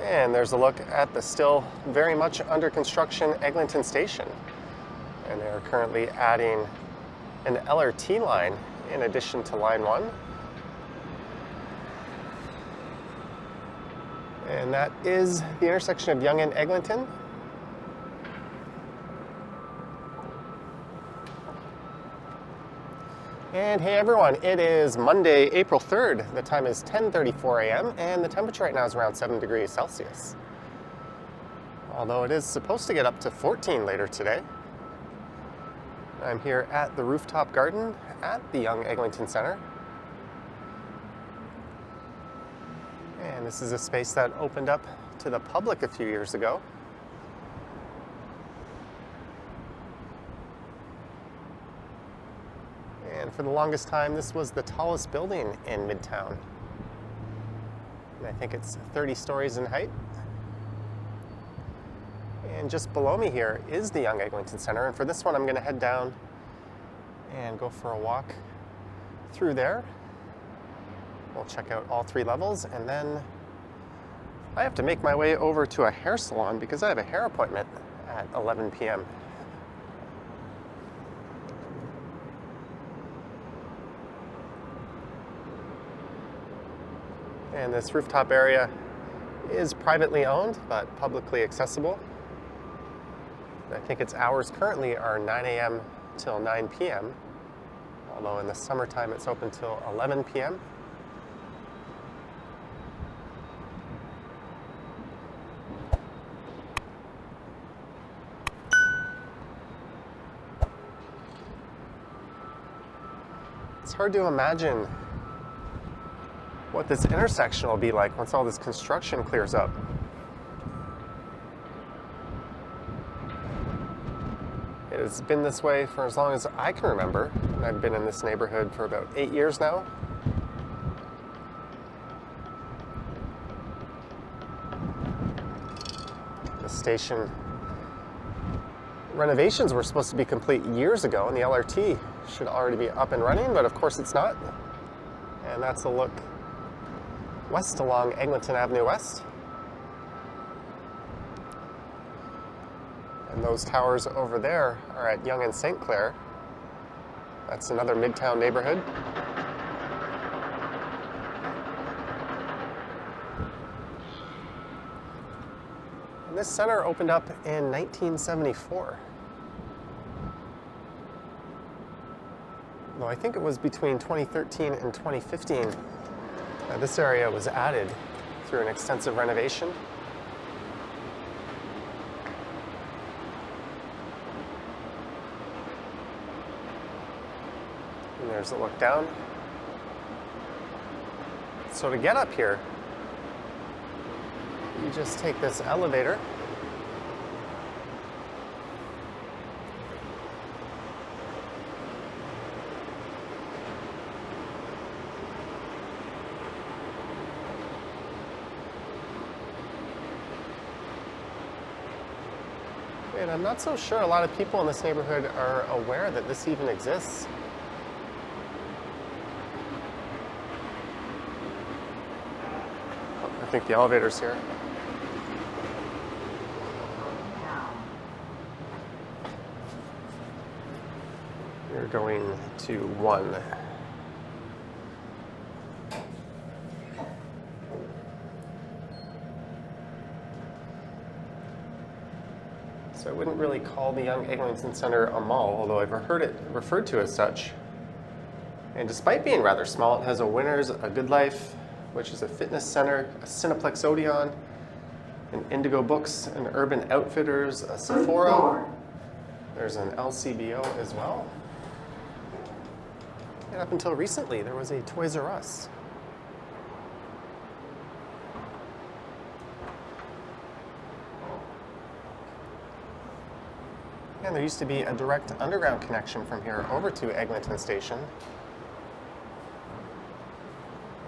And there's a look at the still very much under construction Eglinton Station. And they're currently adding an LRT line in addition to line 1. And that is the intersection of Yonge and Eglinton. And hey everyone, it is Monday, April 3rd. The time is 10:34 a.m. and the temperature right now is around 7 degrees Celsius. Although it is supposed to get up to 14 later today. I'm here at the Rooftop Garden at the Yonge Eglinton Centre. And this is a space that opened up to the public a few years ago. And for the longest time, this was the tallest building in Midtown. And I think it's 30 stories in height. And just below me here is the Yonge Eglinton Centre. And for this one, I'm going to head down and go for a walk through there. We'll check out all 3 levels, and then I have to make my way over to a hair salon because I have a hair appointment at 11 p.m. And this rooftop area is privately owned, but publicly accessible. I think its hours currently are 9 a.m. till 9 p.m., although in the summertime it's open till 11 p.m. It's hard to imagine what this intersection will be like once all this construction clears up. It has been this way for as long as I can remember. I've been in this neighborhood for about 8 years now. The station renovations were supposed to be complete years ago, and the LRT should already be up and running, but of course it's not. And that's a look west along Eglinton Avenue West. And those towers over there are at Yonge and St. Clair. That's another midtown neighborhood. And this center opened up in 1974. Though I think it was between 2013 and 2015. This area was added through an extensive renovation. And there's a look down. So to get up here, you just take this elevator. And I'm not so sure a lot of people in this neighborhood are aware that this even exists. Oh, I think the elevator's here. We're going to 1. So I wouldn't really call the Yonge Eglinton Centre a mall, although I've heard it referred to as such. And despite being rather small, it has a Winners, a Good Life, which is a fitness center, a Cineplex Odeon, an Indigo Books, an Urban Outfitters, a Sephora. There's an LCBO as well. And up until recently, there was a Toys R Us. And there used to be a direct underground connection from here over to Eglinton Station.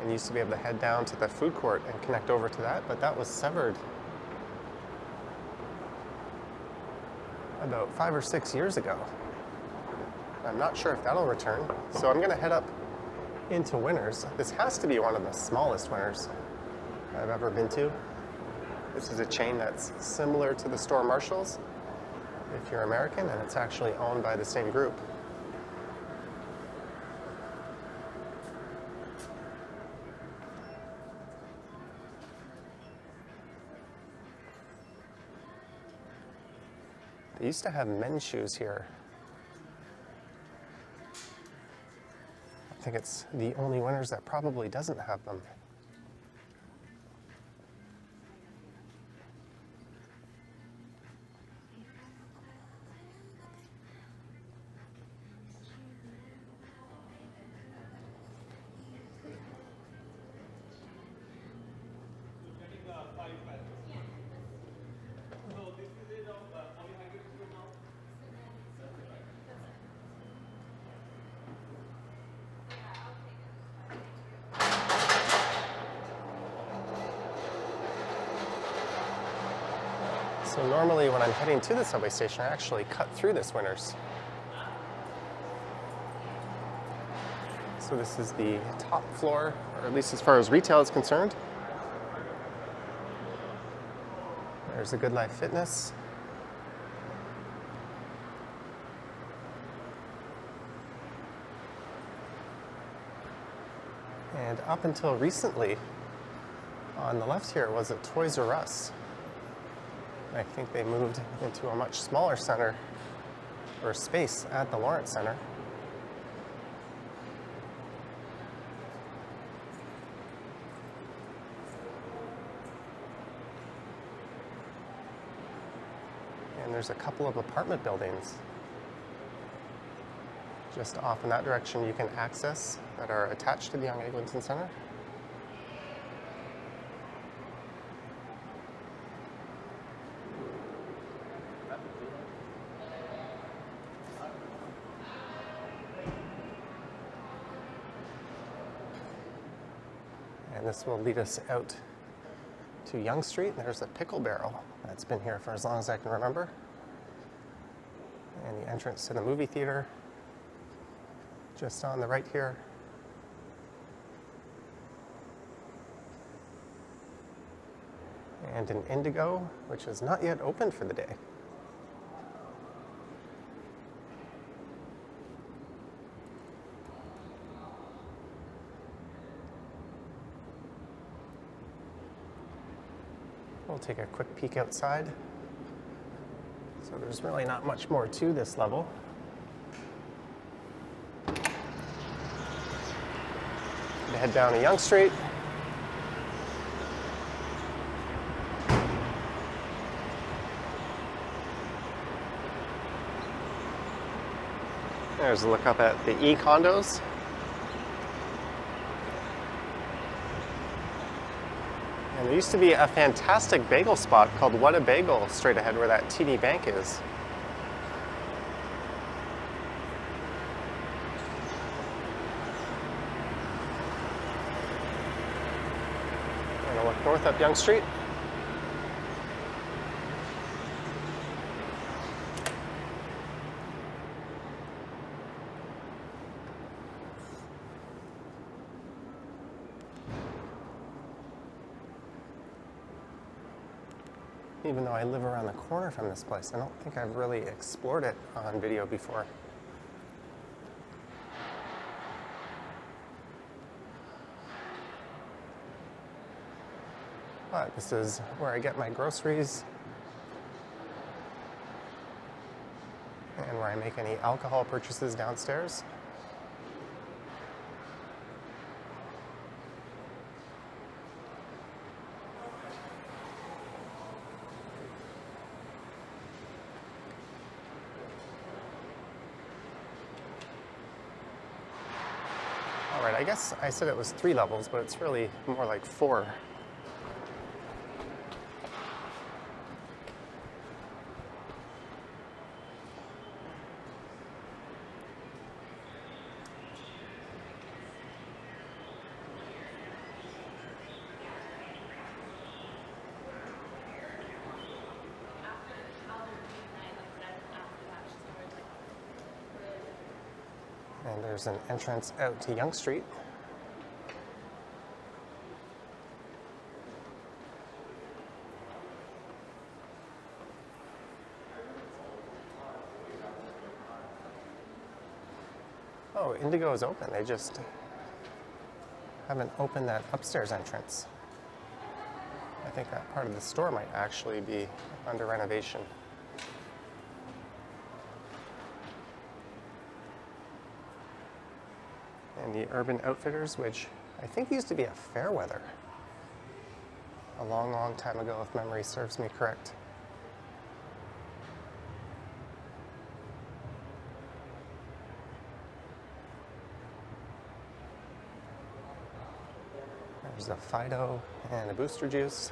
And used to be able to head down to the food court and connect over to that, but that was severed about 5 or 6 years ago. I'm not sure if that'll return, so I'm going to head up into Winners. This has to be one of the smallest Winners I've ever been to. This is a chain that's similar to the store Marshall's if you're American, and it's actually owned by the same group. They used to have men's shoes here. I think it's the only Winners that probably doesn't have them. So normally when I'm heading to the subway station, I actually cut through this Winners. So this is the top floor, or at least as far as retail is concerned. There's a Good Life Fitness. And up until recently, on the left here was a Toys R Us. I think they moved into a much smaller center, or space, at the Lawrence Center. And there's a couple of apartment buildings just off in that direction you can access that are attached to the Yonge Eglinton Centre. And this will lead us out to Yonge Street. There's a pickle barrel that's been here for as long as I can remember. And the entrance to the movie theater just on the right here. And an Indigo, which is not yet open for the day. We'll take a quick peek outside. So there's really not much more to this level. Head down to Yonge Street. There's a look up at the E-condos. And there used to be a fantastic bagel spot called What a Bagel straight ahead where that TD Bank is. I'm gonna look north up Yonge Street. Even though I live around the corner from this place, I don't think I've really explored it on video before. But this is where I get my groceries and where I make any alcohol purchases downstairs. All right, I guess I said it was 3 levels, but it's really more like 4. And there's an entrance out to Yonge Street. Oh, Indigo is open. They just haven't opened that upstairs entrance. I think that part of the store might actually be under renovation. And the Urban Outfitters, which I think used to be a Fairweather a long, long time ago, if memory serves me correct. There's a Fido and a Booster Juice.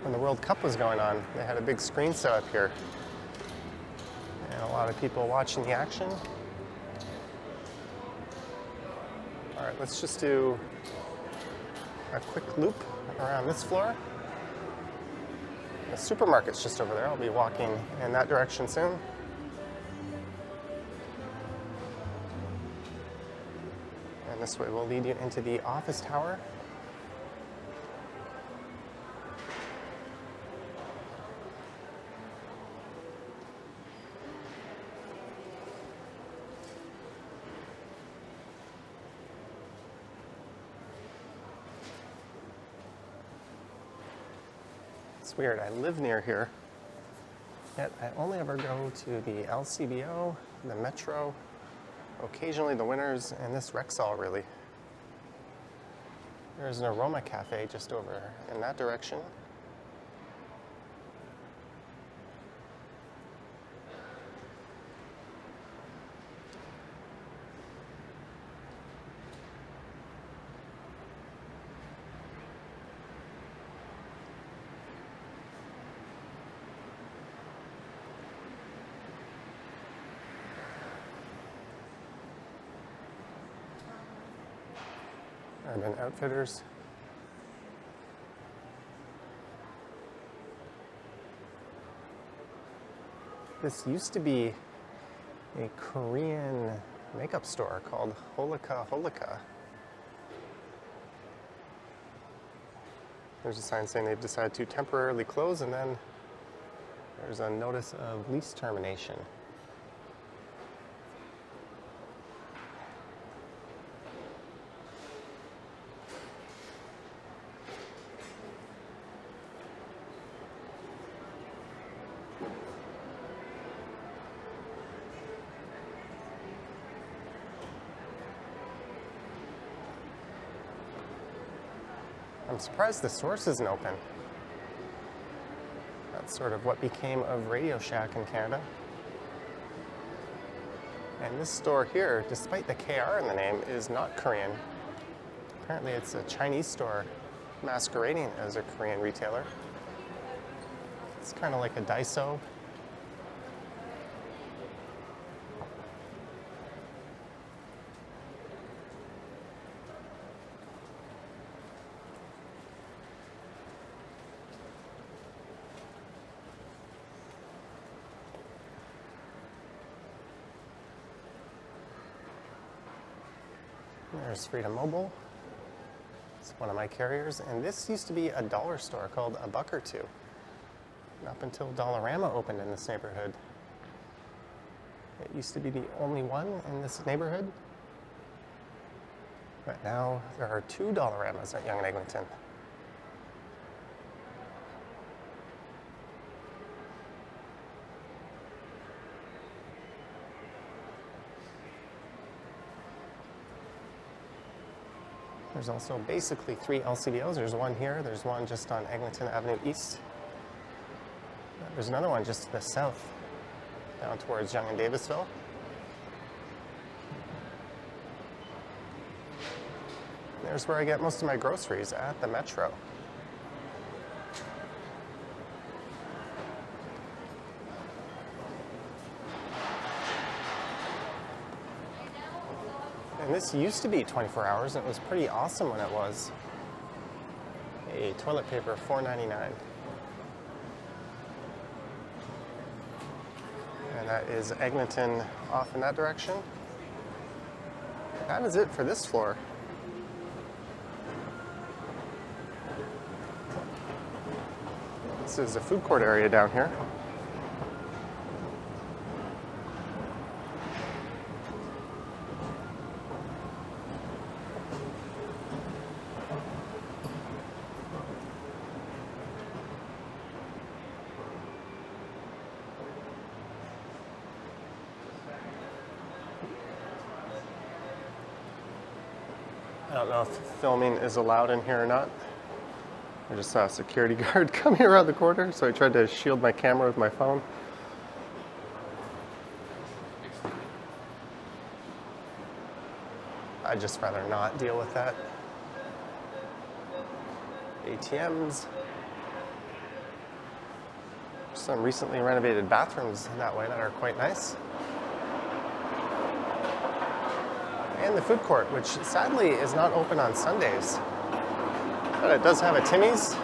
When the World Cup was going on, they had a big screen set up here. And a lot of people watching the action. All right, let's just do a quick loop around this floor. The supermarket's just over there. I'll be walking in that direction soon. And this way will lead you into the office tower. It's weird, I live near here, yet I only ever go to the LCBO, the Metro, occasionally the Winners, and this Rexall really. There's an Aroma Cafe just over in that direction. Urban Outfitters. This used to be a Korean makeup store called Holika Holika. There's a sign saying they've decided to temporarily close, and then there's a notice of lease termination. I'm surprised the Source isn't open. That's sort of what became of Radio Shack in Canada. And this store here, despite the KR in the name, is not Korean. Apparently it's a Chinese store masquerading as a Korean retailer. It's kind of like a Daiso. There's Freedom Mobile. It's one of my carriers. And this used to be a dollar store called A Buck or Two. Up until Dollarama opened in this neighborhood. It used to be the only one in this neighborhood. But now there are 2 Dollaramas at Yonge Eglinton. There's also basically 3 LCBOs. There's one here, there's one just on Eglinton Avenue East. There's another one just to the south, down towards Yonge and Davisville. There's where I get most of my groceries, at the Metro. And this used to be 24 hours, and it was pretty awesome when it was. A toilet paper, $4.99. And that is Eglinton off in that direction. That is it for this floor. This is a food court area down here. I don't know if filming is allowed in here or not. I just saw a security guard coming around the corner, so I tried to shield my camera with my phone. I'd just rather not deal with that. ATMs. Some recently renovated bathrooms that way that are quite nice. And the food court, which sadly is not open on Sundays. But it does have a Timmy's.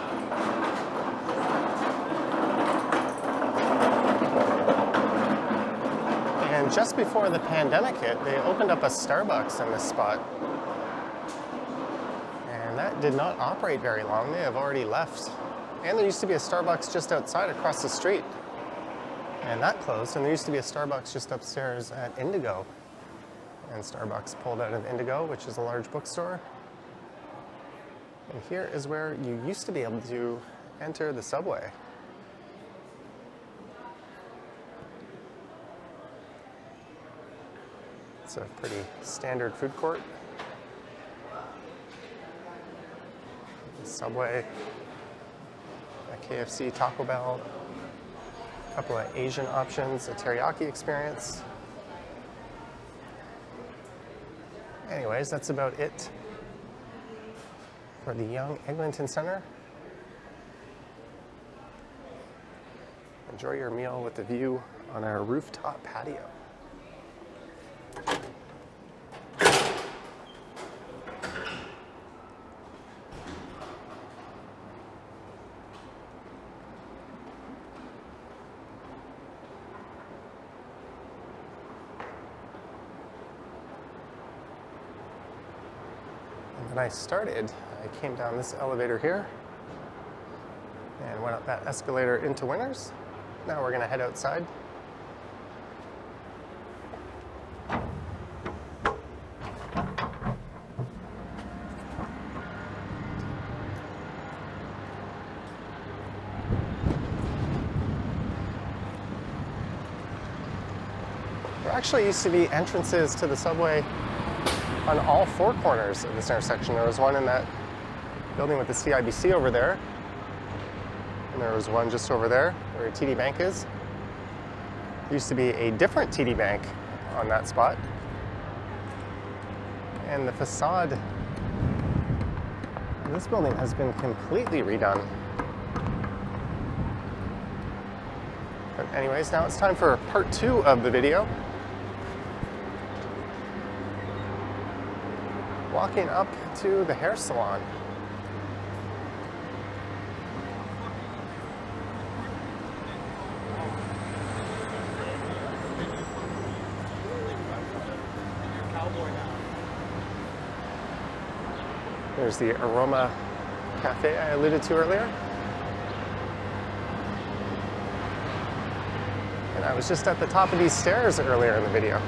And just before the pandemic hit, they opened up a Starbucks in this spot. And that did not operate very long. They have already left. And there used to be a Starbucks just outside across the street. And that closed. And there used to be a Starbucks just upstairs at Indigo. And Starbucks pulled out of Indigo, which is a large bookstore. And here is where you used to be able to enter the subway. It's a pretty standard food court. Subway, a KFC, Taco Bell, a couple of Asian options, a teriyaki experience. Anyways, that's about it for the Yonge Eglinton Centre. Enjoy your meal with the view on our rooftop patio. When I started, I came down this elevator here and went up that escalator into Winners. Now we're going to head outside. There actually used to be entrances to the subway on all four corners of this intersection. There was one in that building with the CIBC over there, and there was one just over there where TD Bank is. There used to be a different TD Bank on that spot. And the facade of this building has been completely redone. But anyways, now it's time for part 2 of the video. Walking up to the hair salon. There's the Aroma Cafe I alluded to earlier. And I was just at the top of these stairs earlier in the video.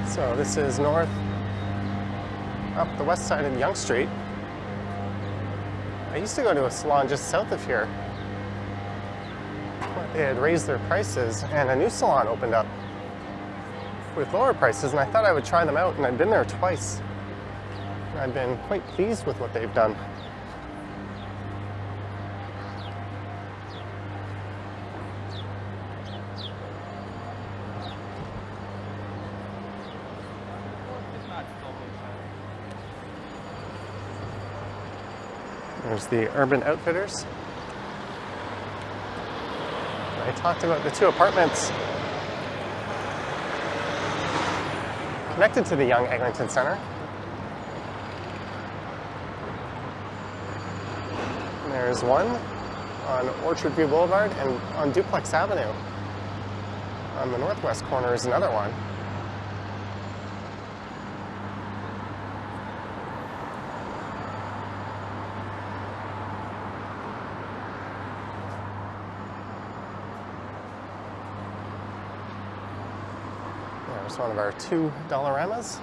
So this is north, up the west side of Yonge Street. I used to go to a salon just south of here, but they had raised their prices and a new salon opened up with lower prices, and I thought I would try them out, and I've been there twice. And I've been quite pleased with what they've done. There's the Urban Outfitters. I talked about the two apartments connected to the Yonge Eglinton Centre. And there's one on Orchard View Boulevard, and on Duplex Avenue on the northwest corner is another one. There's one of our two Dollaramas.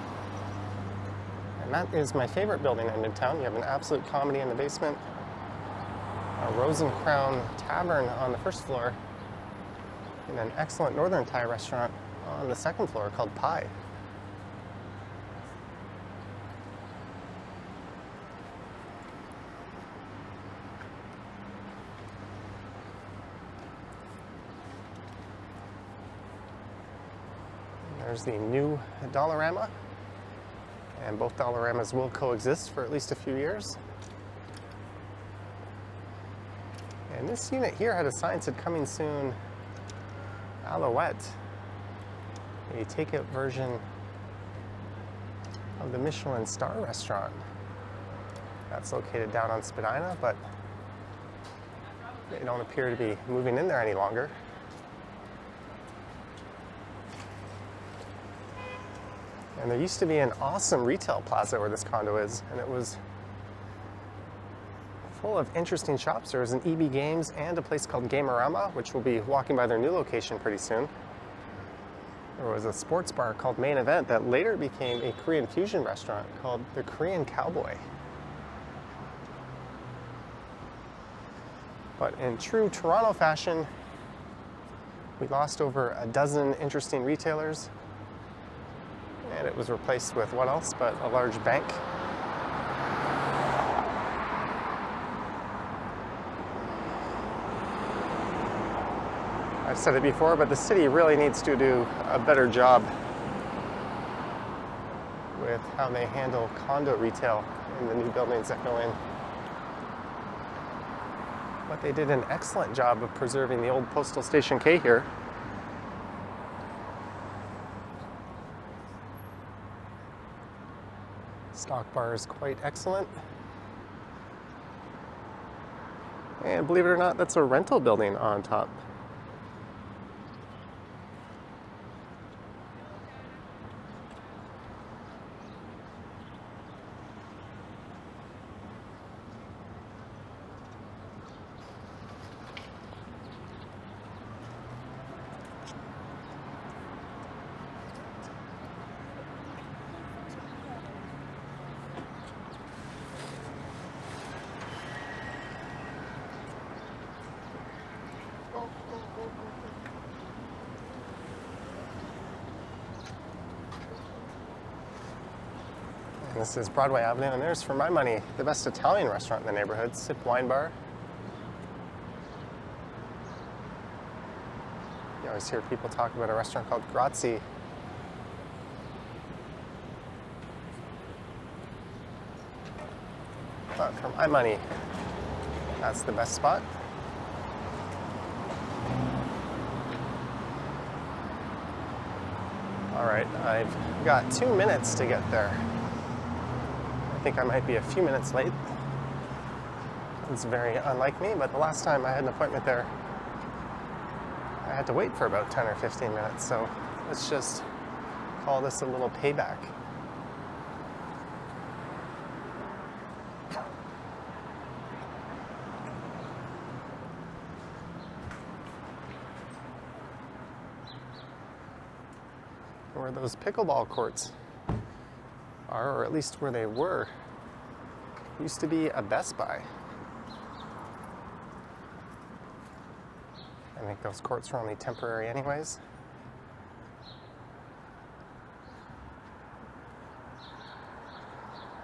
And that is my favorite building in Midtown. You have an Absolute Comedy in the basement, a Rose and Crown Tavern on the first floor, and an excellent Northern Thai restaurant on the second floor called Pie. There's the new Dollarama, and both Dollaramas will coexist for at least a few years. And this unit here had a sign that said coming soon, Alouette, a takeout version of the Michelin star restaurant. That's located down on Spadina, but they don't appear to be moving in there any longer. And there used to be an awesome retail plaza where this condo is, and it was full of interesting shops. There was an EB Games and a place called Gamerama, which we'll be walking by their new location pretty soon. There was a sports bar called Main Event that later became a Korean fusion restaurant called the Korean Cowboy. But in true Toronto fashion, we lost over a dozen interesting retailers, and it was replaced with what else but a large bank. I've said it before, but the city really needs to do a better job with how they handle condo retail in the new buildings that go in. But they did an excellent job of preserving the old Postal Station K here. Stock bar is quite excellent. And believe it or not, that's a rental building on top. This is Broadway Avenue, and there's, for my money, the best Italian restaurant in the neighborhood, Sip Wine Bar. You always hear people talk about a restaurant called Grazie. But for my money, that's the best spot. All right, I've got 2 minutes to get there. I think I might be a few minutes late. It's very unlike me, but the last time I had an appointment there, I had to wait for about 10 or 15 minutes, so let's just call this a little payback. Where those pickleball courts are, or at least where they were, used to be a Best Buy. I think those courts were only temporary anyways.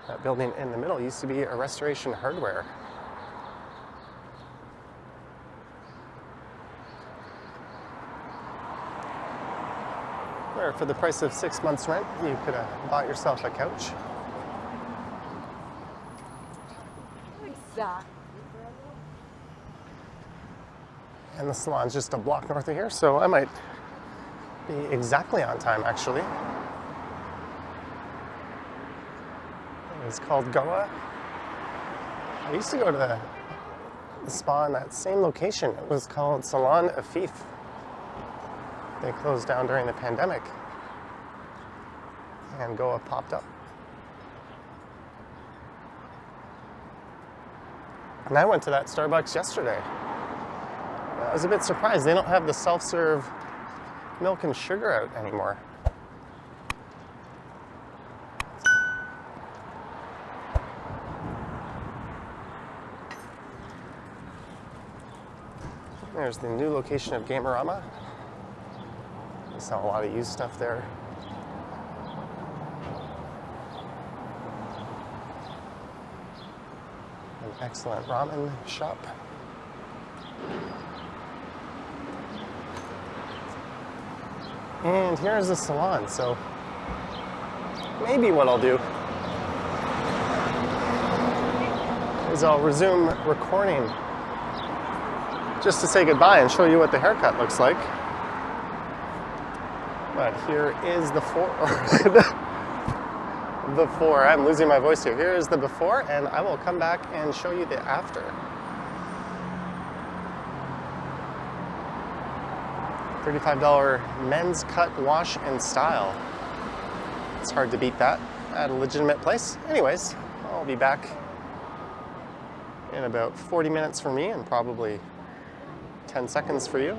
That building in the middle used to be a Restoration Hardware. Where for the price of 6 months rent, you could have bought yourself a couch. that? And the salon's just a block north of here, so I might be exactly on time, actually. It's called Goa. I used to go to the spa in that same location. It was called Salon Afif. They closed down during the pandemic, and Goa popped up. And I went to that Starbucks yesterday. I was a bit surprised. They don't have the self-serve milk and sugar out anymore. There's the new location of Gamerama. They sell a lot of used stuff there. An excellent ramen shop. And here's the salon, so maybe what I'll do is I'll resume recording just to say goodbye and show you what the haircut looks like. But here is the before. I'm losing my voice here. Here is the before, and I will come back and show you the after. $35 men's cut, wash, and style. It's hard to beat that at a legitimate place. Anyways, I'll be back in about 40 minutes for me and probably 10 seconds for you.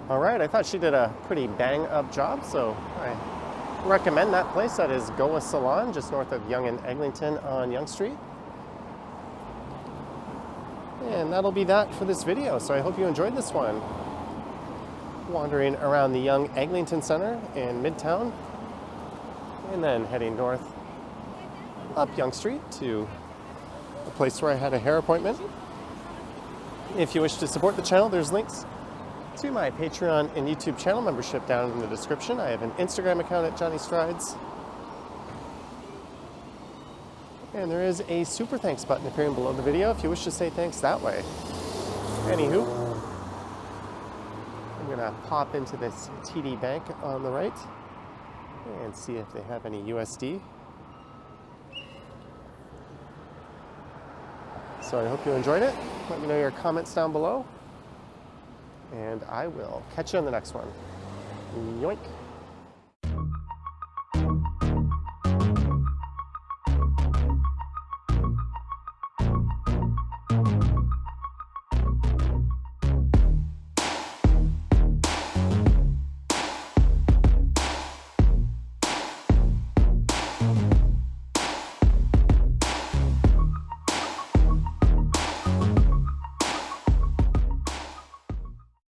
All right, I thought she did a pretty bang-up job, so I recommend that place. That is Goa Salon, just north of Yonge Eglinton on Yonge Street. And that'll be that for this video, so I hope you enjoyed this one. Wandering around the Yonge Eglinton Centre in Midtown, and then heading north up Yonge Street to a place where I had a hair appointment. If you wish to support the channel, there's links to my Patreon and YouTube channel membership down in the description. I have an Instagram account at Johnny Strides. And there is a super thanks button appearing below the video if you wish to say thanks that way. Anywho, I'm gonna pop into this TD Bank on the right and see if they have any USD. So I hope you enjoyed it. Let me know your comments down below. And I will catch you on the next one. Yoink.